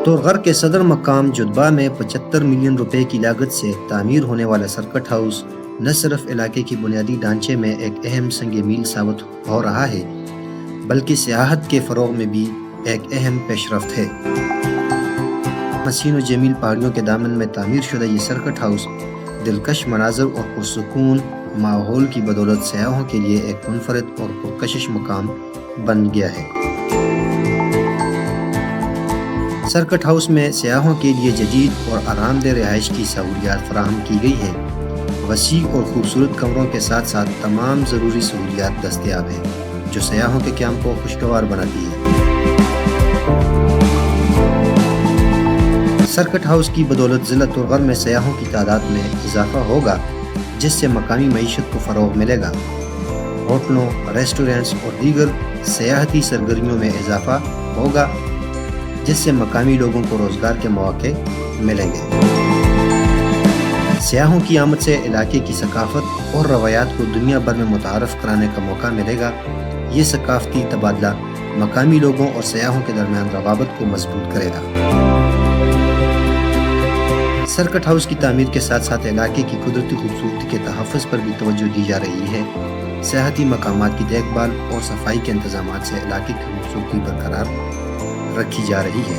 تورغر کے صدر مقام جدبہ میں 75 ملین روپے کی لاگت سے تعمیر ہونے والا سرکٹ ہاؤس نہ صرف علاقے کی بنیادی ڈھانچے میں ایک اہم سنگ میل ثابت ہو رہا ہے بلکہ سیاحت کے فروغ میں بھی ایک اہم پیش رفت ہے۔ حسین و جمیل پہاڑیوں کے دامن میں تعمیر شدہ یہ سرکٹ ہاؤس دلکش مناظر اور پرسکون ماحول کی بدولت سیاحوں کے لیے ایک منفرد اور پرکشش مقام بن گیا ہے۔ سرکٹ ہاؤس میں سیاحوں کے لیے جدید اور آرام دہ رہائش کی سہولیات فراہم کی گئی ہیں۔ وسیع اور خوبصورت کمروں کے ساتھ ساتھ تمام ضروری سہولیات دستیاب ہیں جو سیاحوں کے قیام کو خوشگوار بناتی ہے۔ سرکٹ ہاؤس کی بدولت ضلع تورغر میں سیاحوں کی تعداد میں اضافہ ہوگا جس سے مقامی معیشت کو فروغ ملے گا۔ ہوٹلوں، ریسٹورنٹس اور دیگر سیاحتی سرگرمیوں میں اضافہ ہوگا جس سے مقامی لوگوں کو روزگار کے مواقع ملیں گے۔ سیاحوں کی آمد سے علاقے کی ثقافت اور روایات کو دنیا بھر میں متعارف کرانے کا موقع ملے گا۔ یہ ثقافتی تبادلہ مقامی لوگوں اور سیاحوں کے درمیان روابط کو مضبوط کرے گا۔ سرکٹ ہاؤس کی تعمیر کے ساتھ ساتھ علاقے کی قدرتی خوبصورتی کے تحفظ پر بھی توجہ دی جا رہی ہے۔ سیاحتی مقامات کی دیکھ بھال اور صفائی کے انتظامات سے علاقے کی خوبصورتی برقرار رکھی جا رہی ہے۔